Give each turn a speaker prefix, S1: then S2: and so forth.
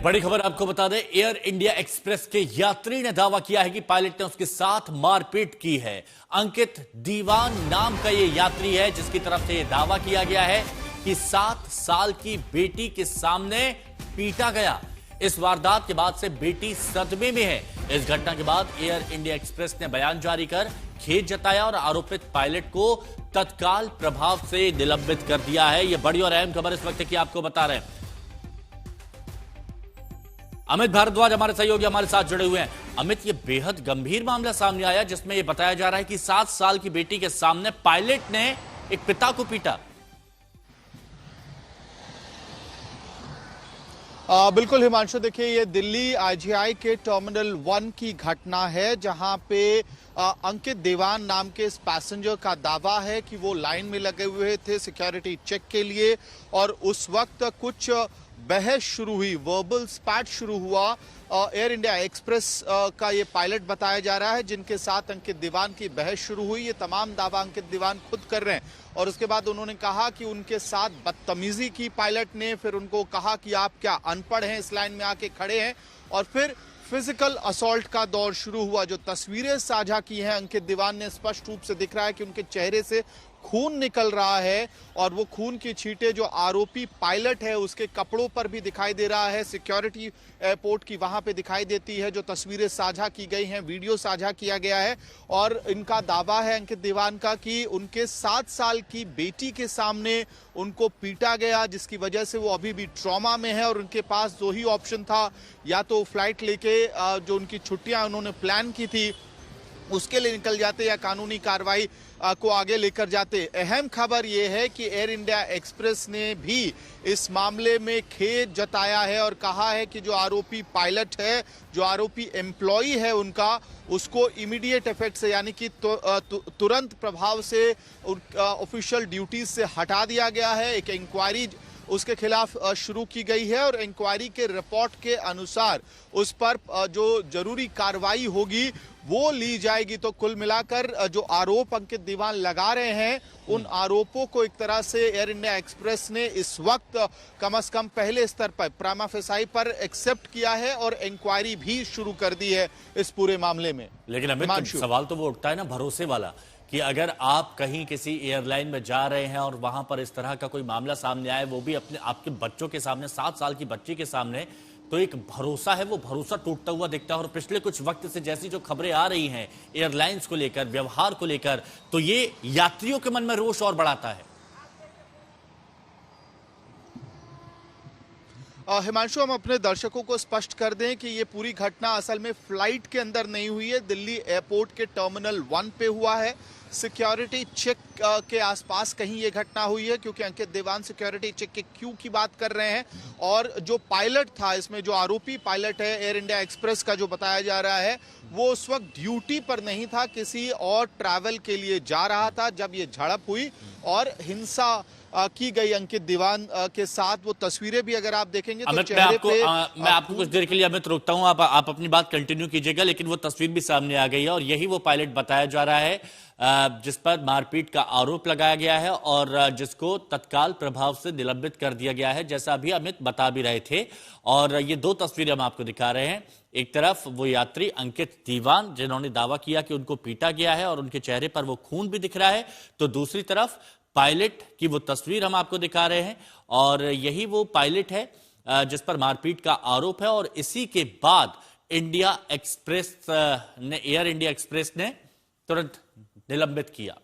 S1: एक बड़ी खबर आपको बता दें, एयर इंडिया एक्सप्रेस के यात्री ने दावा किया है कि पायलट ने उसके साथ मारपीट की है। अंकित दीवान नाम का यह यात्री है जिसकी तरफ से यह दावा किया गया है कि 7 साल की बेटी के सामने पीटा गया। इस वारदात के बाद से बेटी सदमे में है। इस घटना के बाद एयर इंडिया एक्सप्रेस ने बयान जारी कर खेद जताया और आरोपित पायलट को तत्काल प्रभाव से निलंबित कर दिया है। यह बड़ी और अहम खबर इस वक्त की आपको बता रहे हैं। अमित भारद्वाज हमारे सहयोगी हमारे साथ जुड़े हुए हैं। अमित, ये बेहद गंभीर मामला सामने आया जिसमें यह बताया जा रहा है कि 7 साल की बेटी के सामने पायलट ने एक पिता को पीटा।
S2: बिल्कुल हिमांशु, देखिए ये दिल्ली आईजीआई के टर्मिनल 1 की घटना है जहां पे अंकित देवान नाम के इस पैसेंजर का दावा है कि वो लाइन में लगे हुए थे सिक्योरिटी चेक के लिए और उस वक्त कुछ बहस शुरू हुई, वर्बल स्पैट शुरू हुआ। एयर इंडिया एक्सप्रेस का ये पायलट बताया जा रहा है जिनके साथ अंकित दीवान की बहस शुरू हुई। ये तमाम दावा अंकित दीवान खुद कर रहे हैं और उसके बाद उन्होंने कहा कि उनके साथ बदतमीजी की पायलट ने। फिर उनको कहा कि आप क्या अनपढ़ हैं, इस लाइन में आके खड़े हैं। और फिर फिजिकल असॉल्ट का दौर शुरू हुआ। जो तस्वीरें साझा की हैं अंकित दीवान ने, स्पष्ट रूप से दिख रहा है कि उनके चेहरे से खून निकल रहा है और वो खून की छींटे जो आरोपी पायलट है उसके कपड़ों पर भी दिखाई दे रहा है। सिक्योरिटी एयरपोर्ट की वहां पे दिखाई देती है। जो तस्वीरें साझा की गई हैं, वीडियो साझा किया गया है और इनका दावा है अंकित दीवान का कि उनके 7 साल की बेटी के सामने उनको पीटा गया, जिसकी वजह से वो अभी भी ट्रॉमा में है और उनके पास 2 ही ऑप्शन था, या तो फ्लाइट लेके जो उनकी छुट्टियां उन्होंने प्लान की थी उसके लिए निकल जाते या कानूनी कार्रवाई को आगे लेकर जाते। अहम खबर यह है कि एयर इंडिया एक्सप्रेस ने भी इस मामले में खेद जताया है और कहा है कि जो आरोपी पायलट है, जो आरोपी एम्प्लॉई है उनका, उसको इमीडिएट इफेक्ट से यानी कि तुरंत प्रभाव से ऑफिशियल ड्यूटीज से हटा दिया गया है। एक इंक्वायरी उसके खिलाफ शुरू की गई है और इंक्वायरी के रिपोर्ट के अनुसार उस पर जो जरूरी कार्रवाई होगी वो ली जाएगी। तो कुल मिलाकर जो आरोप अंकित दीवान लगा रहे हैं उन आरोपों को एक तरह से एयर इंडिया एक्सप्रेस ने इस वक्त कम से कम पहले स्तर पर प्रामा फेसाई पर एक्सेप्ट किया है और इंक्वायरी भी शुरू कर दी है इस पूरे मामले में।
S1: लेकिन अमित, सवाल तो वो उठता है ना भरोसे वाला कि अगर आप कहीं किसी एयरलाइन में जा रहे हैं और वहां पर इस तरह का कोई मामला सामने आए, वो भी आपके बच्चों के सामने, 7 साल की बच्ची के सामने, तो एक भरोसा है वो भरोसा टूटता हुआ दिखता है। और पिछले कुछ वक्त से जैसी जो खबरें आ रही हैं एयरलाइंस को लेकर, व्यवहार को लेकर, तो ये यात्रियों के मन में रोष और बढ़ाता है।
S2: हिमांशु, हम अपने दर्शकों को स्पष्ट कर दें कि ये पूरी घटना असल में फ्लाइट के अंदर नहीं हुई है, दिल्ली एयरपोर्ट के टर्मिनल 1 पे हुआ है। सिक्योरिटी चेक के आसपास कहीं ये घटना हुई है क्योंकि अंकित दीवान सिक्योरिटी चेक के क्यू की बात कर रहे हैं और जो पायलट था, इसमें जो आरोपी पायलट है एयर इंडिया एक्सप्रेस का जो बताया जा रहा है, वो उस वक्त ड्यूटी पर नहीं था, किसी और ट्रैवल के लिए जा रहा था जब ये झड़प हुई और हिंसा की गई अंकित दीवान के साथ। वो तस्वीरें भी अगर आप देखेंगे तो चेहरे पे
S1: मैं आपको कुछ देर के लिए अमित रोकता हूं, आप अपनी बात कंटिन्यू कीजिएगा। लेकिन वो तस्वीर भी सामने आ गई है और यही वो पायलट बताया जा रहा है जिस पर मारपीट का आरोप लगाया गया है और जिसको तत्काल प्रभाव से निलंबित कर दिया गया है, जैसा अभी अमित बता भी रहे थे। और ये 2 तस्वीरें हम आपको दिखा रहे हैं। एक तरफ वो यात्री अंकित दीवान जिन्होंने दावा किया कि उनको पीटा गया है और उनके चेहरे पर वो खून भी दिख रहा है, तो दूसरी तरफ पायलट की वो तस्वीर हम आपको दिखा रहे हैं और यही वो पायलट है जिस पर मारपीट का आरोप है। और इसी के बाद एयर इंडिया एक्सप्रेस ने तुरंत निलंबित किया।